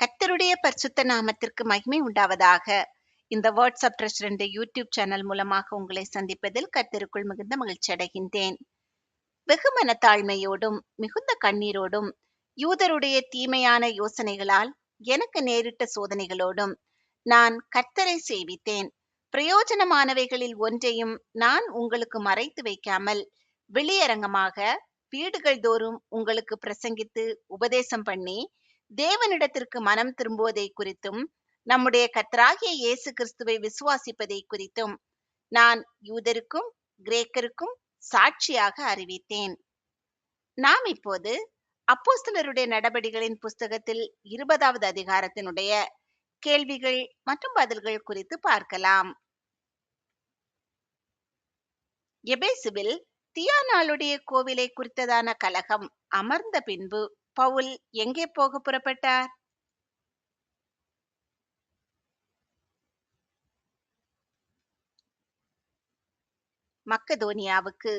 கர்த்தருடைய பரிசுத்த நாமத்திற்கு மகிமை உண்டாவதாக. இந்த வாட்ஸ்அப் ட்ரஸ்ட் 2 யூடியூப் சேனல் மூலமாக உங்களை சந்திப்பதில் கர்த்தருக்குள் மிகுந்த மகிழ்ச்சி அடைகின்றேன். வெகு மனத்தாழ்மையோடும் மிகுந்த கண்ணீரோடும் யூதருடைய தீமையான யோசனைகளால் எனக்கு நேரிட்ட சோதனைகளோடும் நான் கர்த்தரை சேவித்தேன். பிரயோஜனமானவைகளில் ஒன்றையும் நான் உங்களுக்கு மறைத்து வைக்காமல் வெளியரங்கமாக வீடுகள் தோறும் உங்களுக்கு பிரசங்கித்து உபதேசம் பண்ணி தேவனிடத்திற்கு மனம் திரும்புவதை குறித்தும் நம்முடைய கர்த்தராகிய இயேசு கிறிஸ்துவை விசுவாசிப்பதை குறித்தும் நான் யூதருக்கும் கிரேக்கருக்கும் சாட்சியாக அறிவித்தேன். நாம் இப்போது அப்போஸ்தலருடைய நடபடிகளின் புஸ்தகத்தில் 20வது அதிகாரத்தினுடைய கேள்விகள் மற்றும் பதில்கள் குறித்து பார்க்கலாம். எபேசுவில் தியானாளுடைய கோவிலை குறித்ததான கலகம் அமர்ந்த பின்பு பவுல் எங்கே போக புறப்பட்டார்? மக்கதோனியாவுக்கு.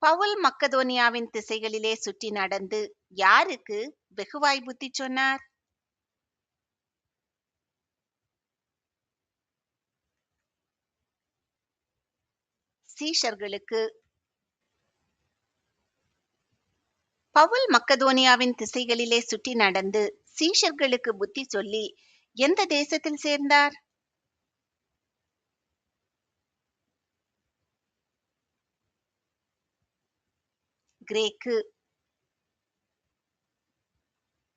பவுல் மக்கதோனியாவின் திசைகளிலே சுற்றி நடந்து யாருக்கு வெகுவாய் புத்தி சொன்னார்? சீஷர்களுக்கு. பவுல் மக்கதோனியாவின் திசைகளிலே சுற்றி நடந்து சீஷர்களுக்கு புத்தி சொல்லி எந்த தேசத்தில் சேர்ந்தார்? கிரேக்கு.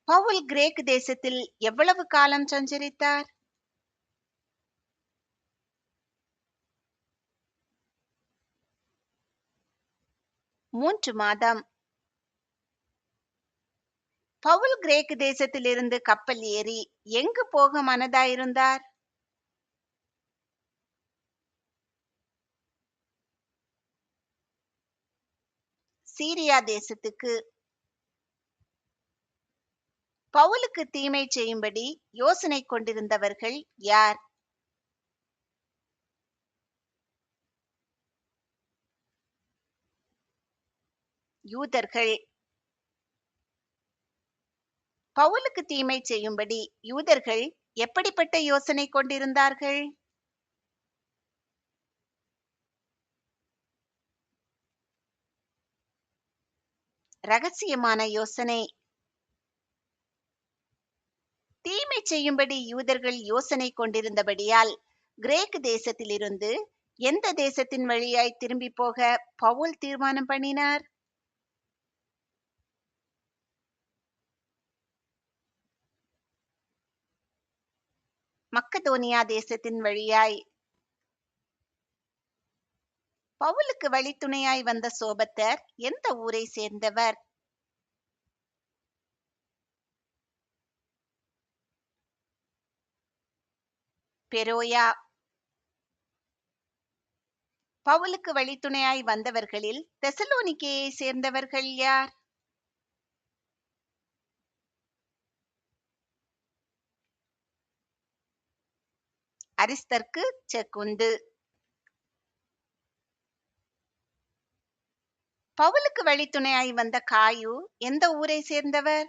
பவுல் கிரேக்கு தேசத்தில் எவ்வளவு காலம் சஞ்சரித்தார்? 3 மாதம். பவுல் கிரேக்கு தேசத்திலிருந்து கப்பல் ஏறி எங்கு போக மனதாயிருந்தார்? சீரியா தேசத்துக்கு. பவுலுக்கு தீமை செய்யும்படி யோசனை கொண்டிருந்தவர்கள் யார்? யூதர்கள். பவுலுக்கு தீமை செய்யும்படி யூதர்கள் எப்படிப்பட்ட யோசனை கொண்டிருந்தார்கள்? ரகசியமான யோசனை. தீமை செய்யும்படி யூதர்கள் யோசனை கொண்டிருந்தபடியால் கிரேக்கு தேசத்திலிருந்து எந்த தேசத்தின் வழியாய் திரும்பி போக பவுல் தீர்மானம் பண்ணினார்? மக்கதோனியா தேசத்தின் வழியாய். பவுலுக்கு வழித்துணையாய் வந்த சோபத்தர் எந்த ஊரை சேர்ந்தவர்? பெரோயா. பவுலுக்கு வழித்துணையாய் வந்தவர்களில் தெசலோனிக்கேயை சேர்ந்தவர்கள் யார்? அரிஸ்தர்க்கு, செக்குந்து. பவுலுக்கு வழித்துணையாய் வந்த காயு எந்த ஊரை சேர்ந்தவர்?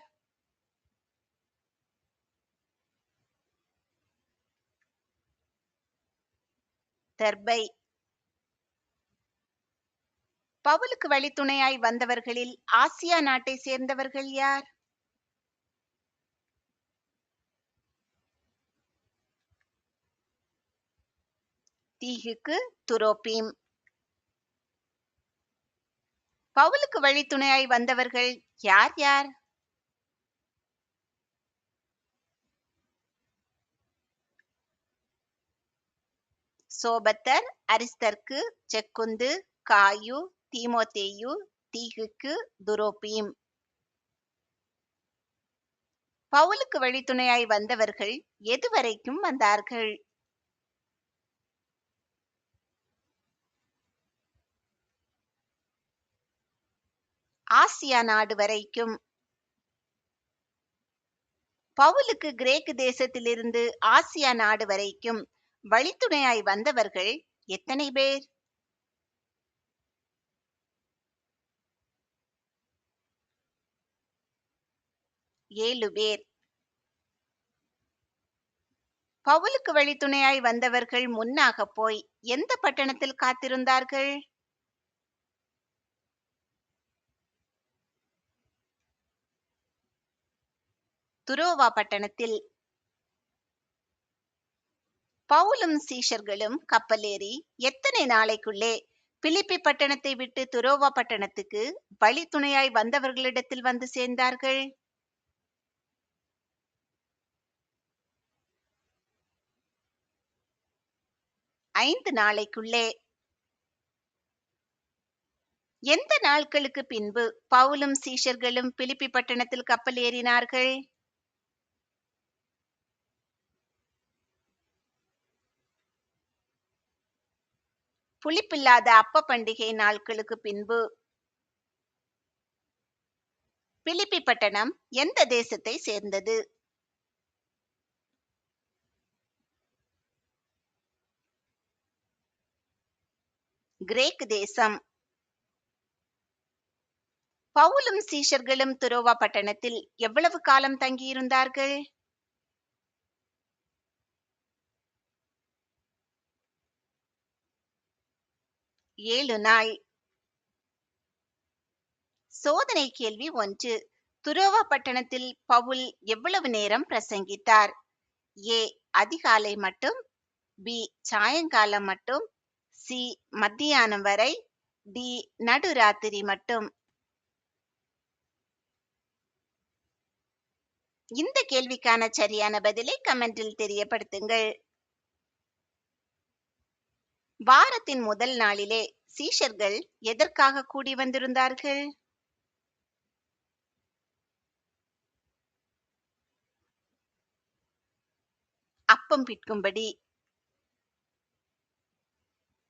தெர்பை. பவுலுக்கு வழித்துணையாய் வந்தவர்களில் ஆசியா நாட்டை சேர்ந்தவர்கள் யார்? தீகுக்கு, துரோப்பீம். பவுலுக்கு வழித்துணையாய் வந்தவர்கள் யார் யார்? சோபத்தர், அரிஸ்தர்க்கு, செக்குந்து, காயு, தீமோத்தேயு, தீகுக்கு, துரோப்பீம். பவுலுக்கு வழித்துணையாய் வந்தவர்கள் எதுவரைக்கும் வந்தார்கள்? ஆசியா நாடு வரைக்கும். பவுலுக்கு கிரேக்கு தேசத்திலிருந்து ஆசியா நாடு வரைக்கும் வழித்துணையாய் வந்தவர்கள் எத்தனை பேர்? 7 பேர். பவுலுக்கு வழித்துணையாய் வந்தவர்கள் முன்னாகப் போய் எந்த பட்டணத்தில் காத்திருந்தார்கள்? துரோவா பட்டணத்தில். பவுலும் சீஷர்களும் கப்பலேறி எத்தனை நாளைக்குள்ளே பிலிப்பி பட்டணத்தை விட்டு துரோவா பட்டணத்துக்கு வழித்துணையாய் வந்தவர்களிடத்தில் வந்து சேர்ந்தார்கள்? 5 நாளைக்குள்ளே. எந்த நாட்களுக்கு பின்பு பவுலும் சீஷர்களும் பிலிப்பி பட்டணத்தில் கப்பல் ஏறினார்கள்? புளிப்பில்லாத அப்ப பண்டிகை நாட்களுக்கு பின்பு. பிலிப்பி பட்டணம் எந்த தேசத்தை சேர்ந்தது? கிரேக்கு தேசம். பவுலும் சீஷர்களும் துரோவா பட்டணத்தில் எவ்வளவு காலம் தங்கியிருந்தார்கள்? 7 நாள். சோதனை கேள்வி 1. துரோவா பட்டணத்தில் பவுல் எவ்வளவு நேரம் பிரசங்கித்தார்? ஏ அதிகாலை மட்டும், பி சாயங்காலம் மட்டும், சி மத்தியானம் வரை, டி நடுராத்திரி மட்டும். இந்த கேள்விக்கான சரியான பதிலை கமெண்டில் தெரியப்படுத்துங்கள். வாரத்தின் முதல் நாளிலே சீஷர்கள் எதற்காக கூடி வந்திருந்தார்கள்? அப்பம் பிட்கும்படி.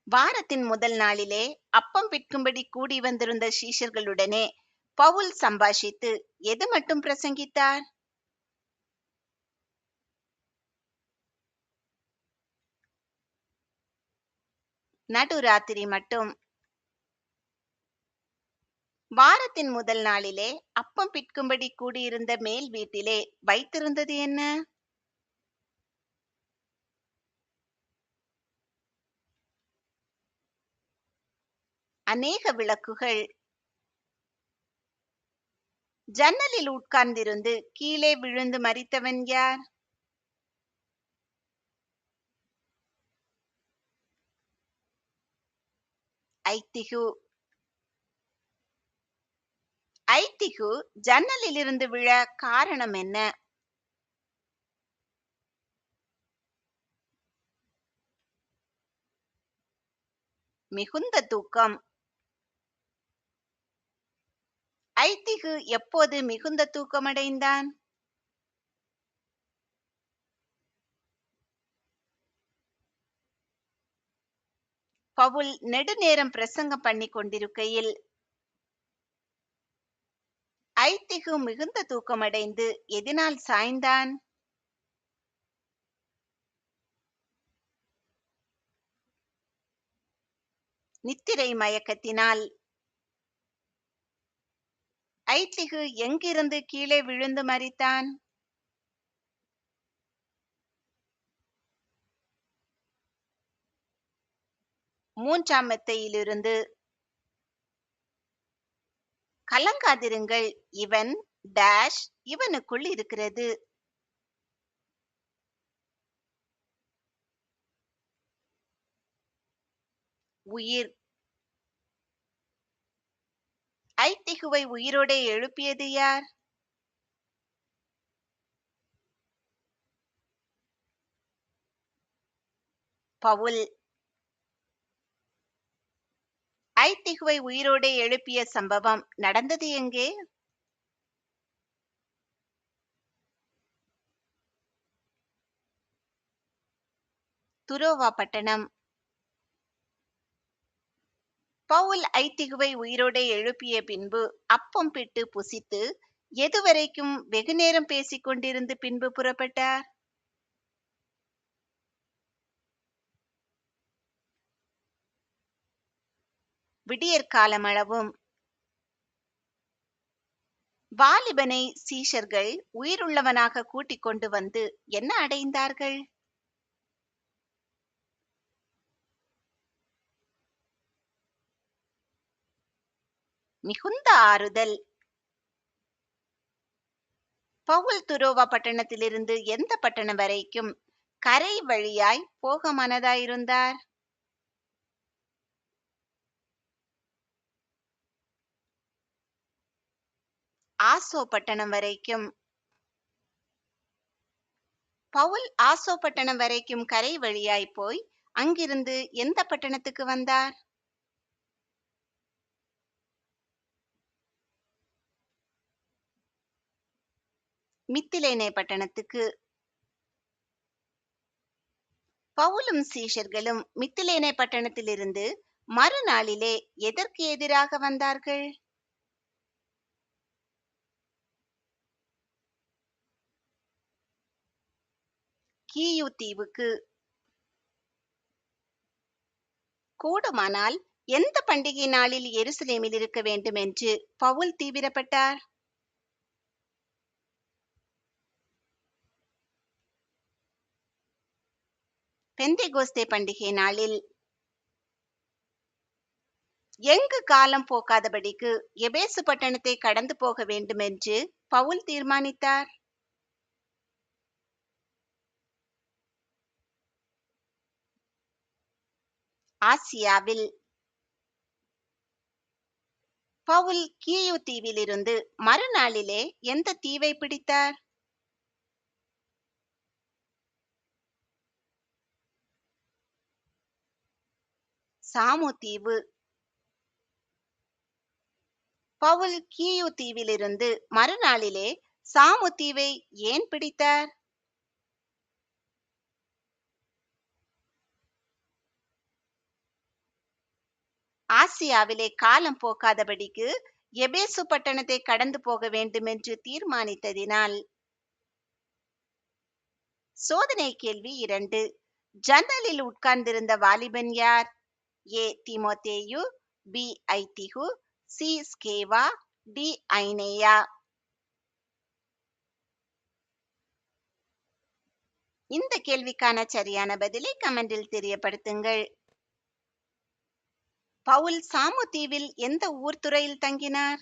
வாரத்தின் முதல் நாளிலே அப்பம் பிட்கும்படி கூடி வந்திருந்த சீஷர்களுடனே பவுல் சம்பாஷித்து எது மட்டும் பிரசங்கித்தார்? நடுராத்திரி மட்டும். வாரத்தின் முதல் நாளிலே அப்பம் பிட்கும்படி கூடியிருந்த மேல் வீட்டிலே வைத்திருந்தது என்ன? அநேக விளக்குகள். ஜன்னலில் உட்கார்ந்திருந்து கீழே விழுந்து மரித்தவன் யார்? ஐத்திகு. ஐத்திகு ஜன்னலில் இருந்து விழ காரணம் என்ன? மிகுந்த தூக்கம். ஐத்திகு எப்போது மிகுந்த தூக்கமடைந்தான்? பவுல் நெடுநேரம் பிரசங்கம் பண்ணி கொண்டிருக்கையில் ஐத்திகு மிகுந்த தூக்கமடைந்து எதனால் சாய்ந்தான்? நித்திரை மயக்கத்தினால். ஐத்திகு எங்கிருந்து கீழே விழுந்து மரித்தான்? மூன்றாம் மெத்தையிலிருந்து. கலங்காதிருங்கள், இவன் டேஷ் இவனுக்குள் இருக்கிறது. உயிர். ஐத்திகுவை உயிரோடே எழுப்பியது யார்? பவுல். ஐத்திகுவை உயிரோடே எழுப்பிய சம்பவம் நடந்தது எங்கே? துரோவா பட்டணம். பவுல் ஐத்திகுவை உயிரோடே எழுப்பிய பின்பு அப்பம் பிட்டு புசித்து எதுவரைக்கும் வெகுநேரம் பேசிக் கொண்டிருந்து பின்பு புறப்பட்டார்? விடியற்காலமளவும். வாலிபனை சீஷர்கள் உயிருள்ளவனாக கூட்டிக் கொண்டு வந்து என்ன அடைந்தார்கள்? மிகுந்த ஆறுதல். பவுல் துரோவா பட்டணத்திலிருந்து எந்த பட்டணம் வரைக்கும் கரை வழியாய் போக மனதாயிருந்தார்? ஆசோ பட்டணம் வரைக்கும். பவுல் ஆசோ பட்டணம் வரைக்கும் கரை வழியாய் போய் அங்கிருந்து எந்த பட்டணத்துக்கு வந்தார்? மித்திலேனே பட்டணத்துக்கு. பவுலும் சீஷர்களும் மித்திலேனே பட்டணத்திலிருந்து மறுநாளிலே எதற்கு எதிராக வந்தார்கள்? கீயு தீவுக்கு. கூடுமானால் எந்த பண்டிகை நாளில் எருசலேமில் இருக்க வேண்டும் என்று பவுல் தீவிரப்பட்டார்? பெந்தெகோஸ்தே பண்டிகை நாளில். எங்கு காலம் போக்காதபடிக்கு எபேசு பட்டணத்தை கடந்து போக வேண்டுமென்று பவுல் தீர்மானித்தார்? ஆசியாவில். பவுல் கீயு தீவிலிருந்து மறுநாளிலே எந்த தீவை பிடித்தார்? சாமு தீவு. பவுல் கீயு தீவிலிருந்து மறுநாளிலே சாமு தீவை ஏன் பிடித்தார்? ஆசியாவிலே காலம் போக்காதபடிக்கு எபேசு பட்டணத்தை கடந்து போக வேண்டுமென்று தீர்மானித்ததினால். சோதனை கேள்வி 2. ஜன்னலில் உட்கார்ந்திருந்த வாலிபன் யார்? ஏ தீமோத்தேயு, பி ஐத்திகு, சி ஸ்கேவா, டி ஐனேயா. இந்த கேள்விக்கான சரியான பதிலை கமெண்டில் தெரியப்படுத்துங்கள். பவுல் சாமு தீவில் எந்த ஊர் துறையில் தங்கினார்?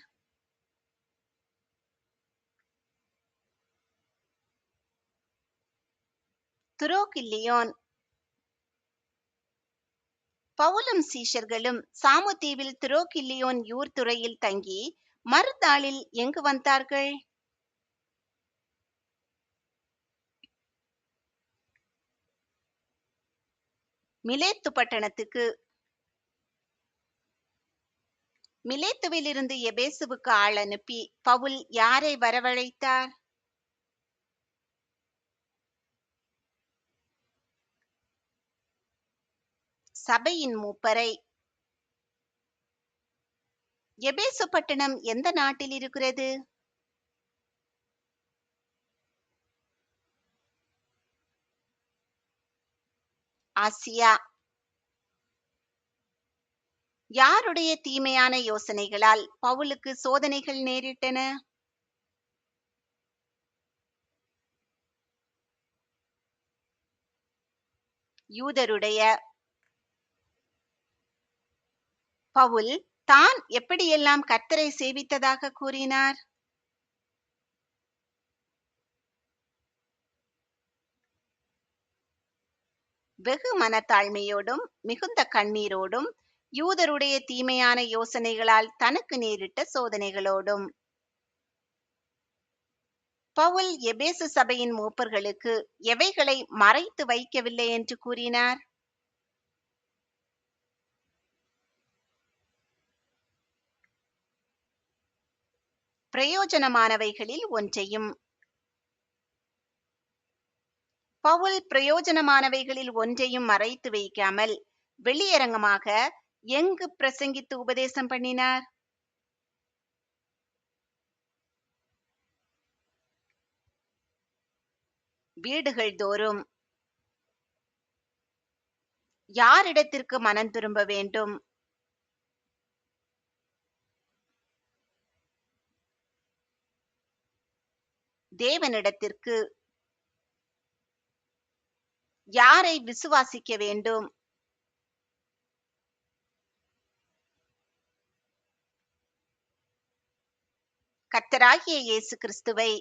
துரோகில்லியோன். பவுலும் சீஷர்களும் சாமு தீவில் துரோகில்லியோன் ஊர் துறையில் தங்கி மறுநாளில் எங்கு வந்தார்கள்? மிலேத்து பட்டணத்துக்கு. மிலேத்துவிலிருந்து எபேசுவுக்கு ஆள் அனுப்பி பவுல் யாரை வரவழைத்தார்? சபையின் மூப்பரை. எபேசு பட்டணம் எந்த நாட்டில் இருக்கிறது? ஆசியா. யாருடைய தீமையான யோசனைகளால் பவுலுக்கு சோதனைகள் நேரிட்டன? யூதருடைய. பவுல் தான் எப்படியெல்லாம் கர்த்தரை சேவித்ததாக கூறினார்? வெகு மனத்தாழ்மையோடும் மிகுந்த கண்ணீரோடும் யூதருடைய தீமையான யோசனைகளால் தனக்கு நேரிட்ட சோதனைகளோடும். பவுல் எபேசு சபையின் மூப்பர்களுக்கு எவைகளை மறைத்து வைக்கவில்லை என்று கூறினார்? பிரயோஜனமானவைகளில் ஒன்றையும். பவுல் பிரயோஜனமானவைகளில் ஒன்றையும் மறைத்து வைக்காமல் வெளியரங்கமாக எங்கு பிரசங்கித்து உபதேசம் பண்ணினார்? வீடுகள் தோறும். யாரிடத்திற்கு மனம் திரும்ப வேண்டும்? தேவனிடத்திற்கு யாரை விசுவாசிக்க வேண்டும்? கர்த்தராகிய இயேசு கிறிஸ்துவை.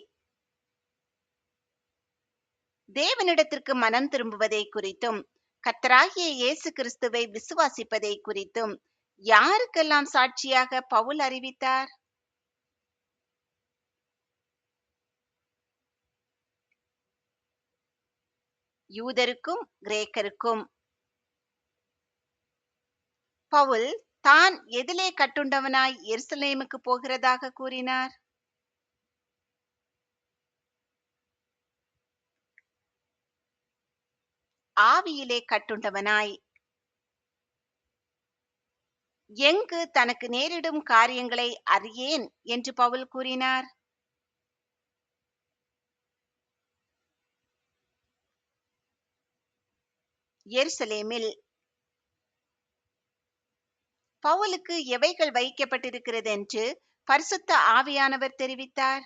தேவனிடத்திற்கு மனம் திரும்புவதை குறித்தும் கர்த்தராகிய இயேசு கிறிஸ்துவை விசுவாசிப்பதை குறித்தும் யாருக்கெல்லாம் சாட்சியாக பவுல் அறிவித்தார்? யூதருக்கும் கிரேக்கருக்கும். பவுல் தான் எதிலே கட்டுண்டவனாய் எருசலேமுக்கு போகிறதாக கூறினார்? ஆவியிலே கட்டுண்டவனாய். எங்கு தனக்கு நேரிடும் காரியங்களை அறியேன் என்று பவுல் கூறினார்? எருசலேமில். பவுலுக்கு எவைகள் வைக்கப்பட்டிருக்கிறது என்று பரிசுத்த ஆவியானவர் தெரிவித்தார்?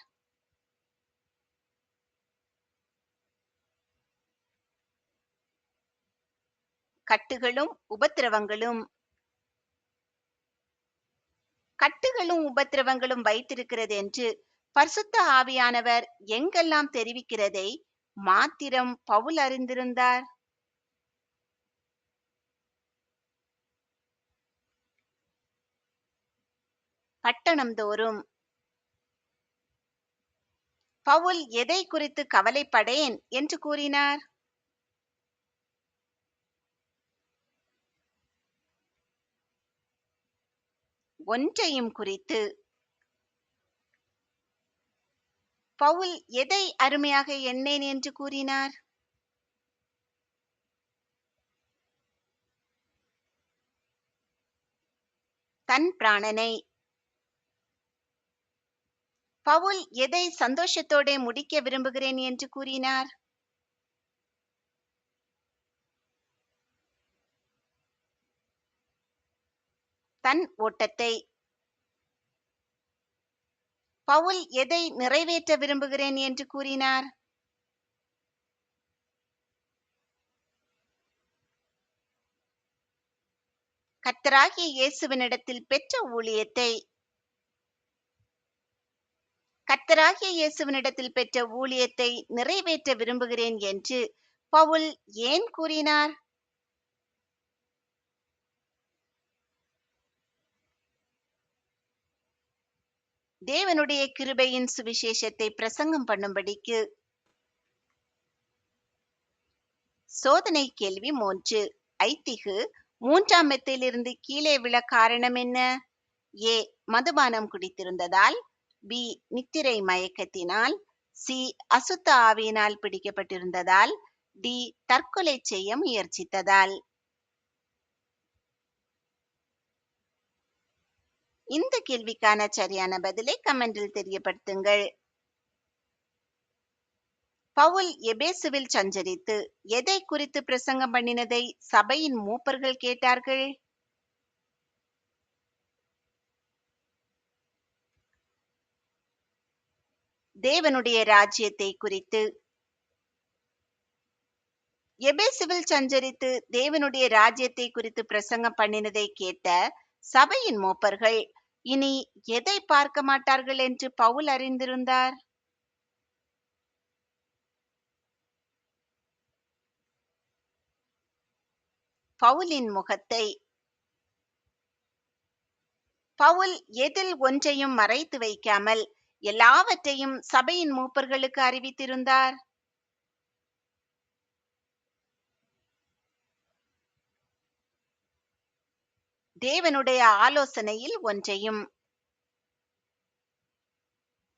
கட்டுகளும் உபத்திரவங்களும். கட்டுகளும் உபத்திரவங்களும் வைத்திருக்கிறது என்று பரிசுத்த ஆவியானவர் எங்கெல்லாம் தெரிவிக்கிறதை மாத்திரம் பவுல் அறிந்திருந்தார்? பட்டணம் தோறும். பவுல் எதை குறித்து கவலைப்படேன் என்று கூறினார்? ஒன்றையும் குறித்து. பவுல் எதை அருமையாக எண்ணேன் என்று கூறினார்? தன் பிராணனை. பவுல் எதை சந்தோஷத்தோட முடிக்க விரும்புகிறேன் என்று கூறினார்? தன் ஓட்டத்தை. பவுல் எதை நிறைவேற்ற விரும்புகிறேன் என்று கூறினார்? கர்த்தராகிய இயேசுவினிடத்தில் பெற்ற ஊழியத்தை. கர்த்தராகிய இயேசுவினிடத்தில் பெற்ற ஊழியத்தை நிறைவேற்ற விரும்புகிறேன் என்று பவுல் ஏன் கூறினார்? தேவனுடைய கிருபையின் சுவிசேஷத்தை பிரசங்கம் பண்ணும்படிக்கு. சோதனை கேள்வி 3. ஐத்திகு 3ஆம் மெத்திலிருந்து கீழே விழ காரணம் என்ன? ஏ. மதுபானம் குடித்திருந்ததால். பி. நித்திரை மயக்கத்தினால். சி. அசுத்த ஆவியினால் பிடிக்கப்பட்டிருந்ததால். டி. தற்கொலை செய்ய முயற்சித்ததால். இந்த கேள்விக்கான சரியான பதிலை கமெண்டில் தெரியப்படுத்துங்கள். பவுல் எபேசுவில் சஞ்சரித்து எதை குறித்து பிரசங்கம் பண்ணினதை சபையின் மூப்பர்கள் கேட்டார்கள்? தேவனுடைய ராஜ்யத்தை குறித்து. எபேசுவில் சஞ்சரித்து தேவனுடைய ராஜ்யத்தை குறித்து பிரசங்கம் பண்ணினதை கேட்ட சபையின் மூப்பர்கள் இனி எதை பார்க்க மாட்டார்கள் என்று பவுல் அறிந்திருந்தார்? பவுலின் முகத்தை. பவுல் எதில் ஒன்றையும் மறைத்து வைக்காமல் எல்லாவற்றையும் சபையின் மூப்பர்களுக்கு அறிவித்திருந்தார்? தேவனுடைய ஆலோசனையில் ஒன்றையும்.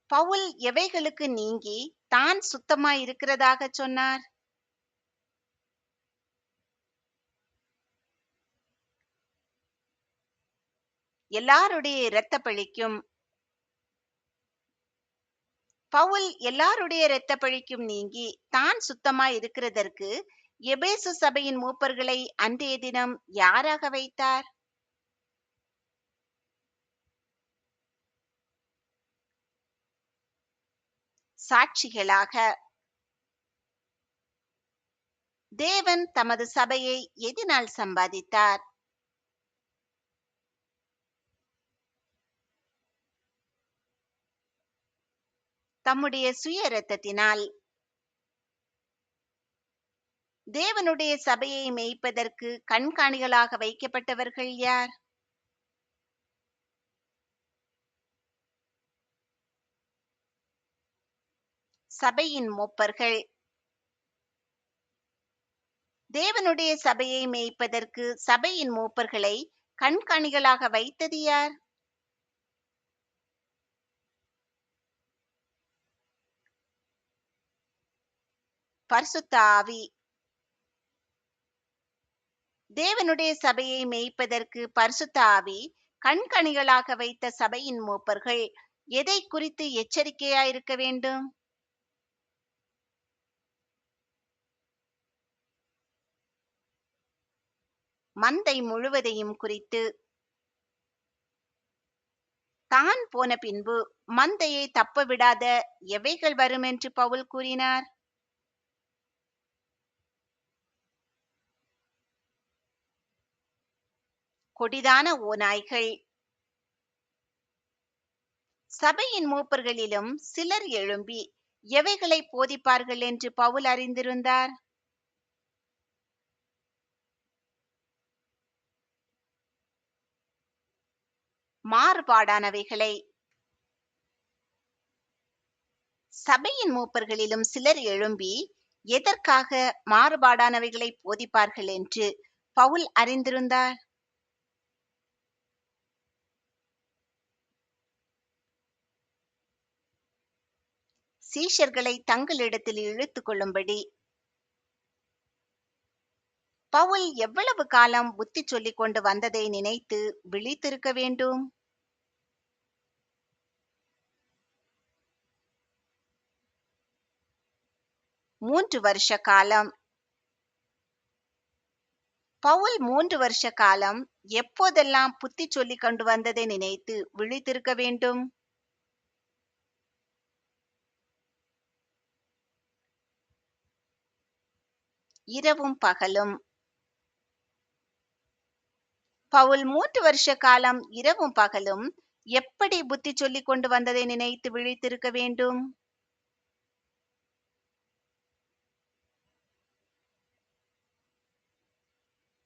பவுல் எவைகளுக்கு நீங்கி தான் சுத்தமாய் இருக்கிறதாக சொன்னார்? எல்லாருடைய இரத்த பழிக்கும். பவுல் எல்லாருடைய இரத்த பழிக்கும் நீங்கி தான் சுத்தமாய் இருக்கிறதற்கு எபேசு சபையின் மூப்பர்களை அன்றைய தினம் யாராக வைத்தார்? சாட்சிகளாக. தேவன் தமது சபையை எதினால் சம்பாதித்தார்? தம்முடைய சுய இரத்தத்தினால். தேவனுடைய சபையை மேய்ப்பதற்கு கண்காணிகளாக வைக்கப்பட்டவர்கள் யார்? சபையின் மூப்பர்கள். தேவனுடைய சபையை மேய்ப்பதற்கு சபையின் மூப்பர்களை கண்காணிகளாக வைத்தது யார்? பரிசுத்த ஆவி. தேவனுடைய சபையை மேய்ப்பதற்கு பரிசுத்த ஆவி கண்காணிகளாக வைத்த சபையின் மூப்பர்கள் எதை குறித்து எச்சரிக்கையாயிருக்க வேண்டும்? மந்தை முழுவதையும் குறித்து. தான் போன பின்பு மந்தையை தப்ப விடாத எவைகள் வரும் என்று பவுல் கூறினார்? கொடிதான ஓநாய்கள். சபையின் மூப்பர்களிலும் சிலர் எழும்பி எவைகளை போதிப்பார்கள் என்று பவுல் அறிந்திருந்தார்? மாறுபாடானவைகளை. சபையின் மூப்பர்களிலும் சிலர் எழும்பி எதற்காக மாறுபாடானவைகளை போதிப்பார்கள் என்று பவுல் அறிந்திருந்தார்? சீஷர்களை தங்களிடத்தில் இழுத்துக் கொள்ளும்படி. பவுல் எவ்வளவு காலம் புத்தி சொல்லிக் கொண்டு வந்ததை நினைத்து விழித்திருக்க வேண்டும்? 3 வருஷ காலம். பவுல் 3 வருஷ காலம் எப்போதெல்லாம் புத்தி சொல்லிக் கொண்டு வந்ததை நினைத்து விழித்திருக்க வேண்டும்? இரவும் பகலும். பவுல் 3 வருஷ காலம் இரவும் பகலும் எப்படி புத்தி சொல்லிக் கொண்டு வந்ததை நினைத்து விழித்திருக்க வேண்டும்?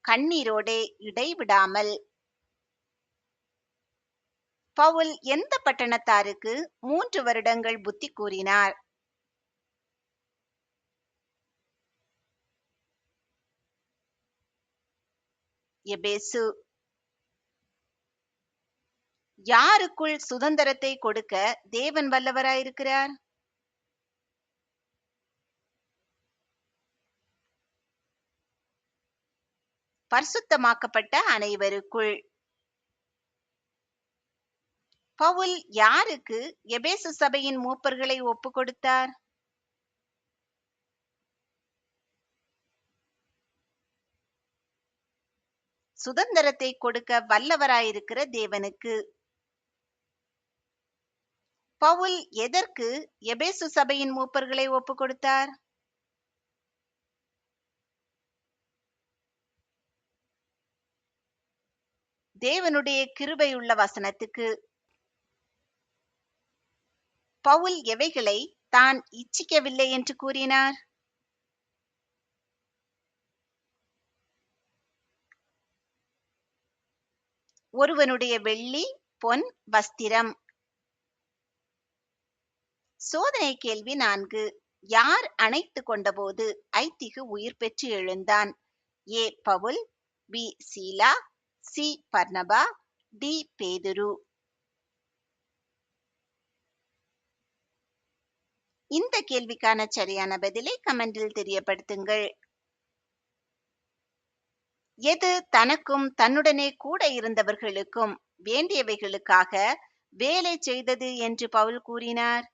கண்ணீரோடே இடைவிடாமல். பவுல் எந்த பட்டணத்தாருக்கு 3 வருடங்கள் புத்தி கூறினார்? எபேசு. யாருக்குள் சுதந்திரத்தை கொடுக்க தேவன் வல்லவராயிருக்கிறார்? பரிசுத்தமாக்கப்பட்ட அனைவருக்குள். பவுல் யாருக்கு எபேசு சபையின் மூப்பர்களை ஒப்பு கொடுத்தார்? சுதந்திரத்தை கொடுக்க வல்லவராயிருக்கிற தேவனுக்கு. பவுல் எதற்கு எபேசு சபையின் மூப்பர்களை ஒப்பு கொடுத்தார்? தேவனுடைய கிருபையுள்ள வசனத்துக்கு. பவுல் எவைகளை தான் இச்சிக்கவில்லை என்று கூறினார்? ஒருவனுடைய வெள்ளி பொன் வஸ்திரம். சோதனை கேள்வி 4. யார் அணைத்து கொண்டபோது ஐத்திகு உயிர் பெற்று எழுந்தான்? ஏ பவுல், பி சீலா, சி பர்னபா, டி பேதுரு. இந்த கேள்விக்கான சரியான பதிலை கமெண்டில் தெரியப்படுத்துங்கள். எது தனக்கும் தன்னுடனே கூட இருந்தவர்களுக்கும் வேண்டியவைகளுக்காக வேலை செய்தது என்று பவுல் கூறினார்?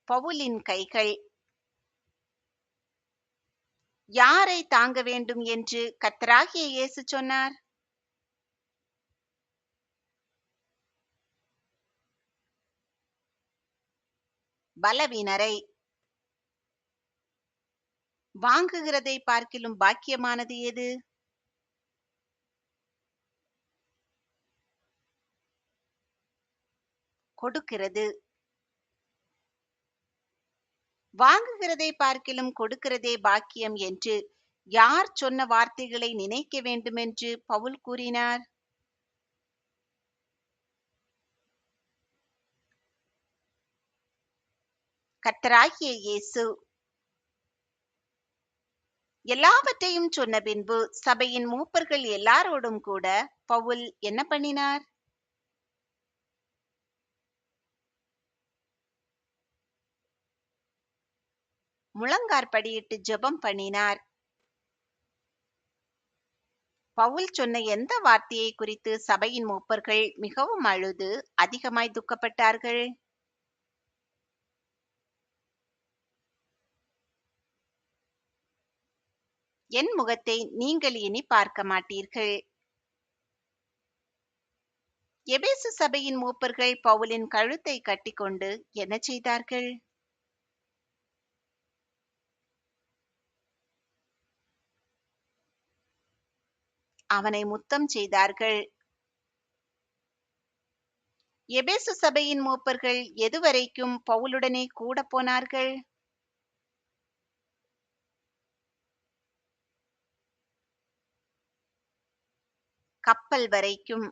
பவுலின் கைகள். யாரை தாங்க வேண்டும் என்று கர்த்தராகிய இயேசு சொன்னார்? பலவீனரை. வாங்குகிறதை பார்க்கிலும் பாக்கியமானது எது? கொடுக்கிறது. வாங்குகிறதை பார்க்கிலும் கொடுக்கிறதே பாக்கியம் என்று யார் சொன்ன வார்த்தைகளை நினைக்க வேண்டுமென்று பவுல் கூறினார்? கர்த்தராகிய இயேசு. எல்லாவற்றையும் சொன்ன பின்பு சபையின் மூப்பர்கள் எல்லாரோடும் கூட பவுல் என்ன பண்ணினார்? முழங்காற்படியிட்டு ஜெபம் பண்ணினார். பவுல் சொன்ன எந்த வார்த்தையை குறித்து சபையின் மூப்பர்கள் மிகவும் அழுது அதிகமாய் துக்கப்பட்டார்கள்? என் முகத்தை நீங்கள் இனி பார்க்க மாட்டீர்கள். எபேசு சபையின் மூப்பர்கள் பவுலின் கழுத்தை கட்டிக்கொண்டு என்ன செய்தார்கள்? அவனை முத்தம் செய்தார்கள். எபேசு சபையின் மூப்பர்கள் எதுவரைக்கும் பவுலுடனே கூட போனார்கள்? கப்பல் வரைக்கும்.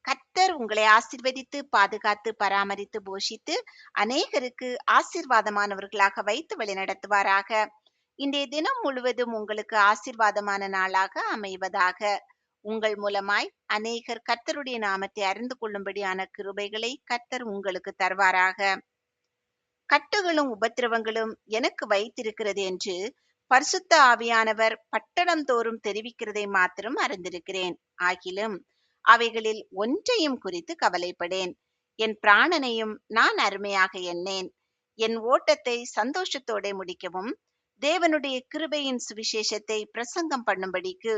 கர்த்தர் உங்களை ஆசீர்வதித்து பாதுகாத்து பராமரித்து போஷித்து அநேகருக்கு ஆசீர்வாதமானவர்களாக வைத்து வழிநடத்துவாராக. இன்றைய தினம் முழுவதும் உங்களுக்கு ஆசீர்வாதமான நாளாக அமைவதாக. உங்கள் மூலமாய் அநேகர் கர்த்தருடைய நாமத்தை அறிந்து கொள்ளும்படியான கிருபைகளை கர்த்தர் உங்களுக்கு தருவாராக. கட்டுகளும் உபத்திரவங்களும் எனக்கு வைத்திருக்கிறது என்று பரிசுத்த ஆவியானவர் பட்டணம் தோறும் தெரிவிக்கிறதை மாத்திரம் அறிந்திருக்கிறேன். ஆகிலும் அவைகளில் ஒன்றையும் குறித்து கவலைப்படேன். என் பிராணனையும் நான் அருமையாக எண்ணேன். என் ஓட்டத்தை சந்தோஷத்தோட முடிக்கவும் தேவனுடைய கிருபையின் சுவிசேஷத்தை பிரசங்கம் பண்ணும்படிக்கு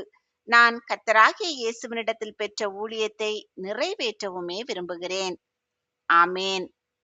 நான் கர்த்தராகிய இயேசுவினிடத்தில் பெற்ற ஊழியத்தை நிறைவேற்றவுமே விரும்புகிறேன். ஆமேன்.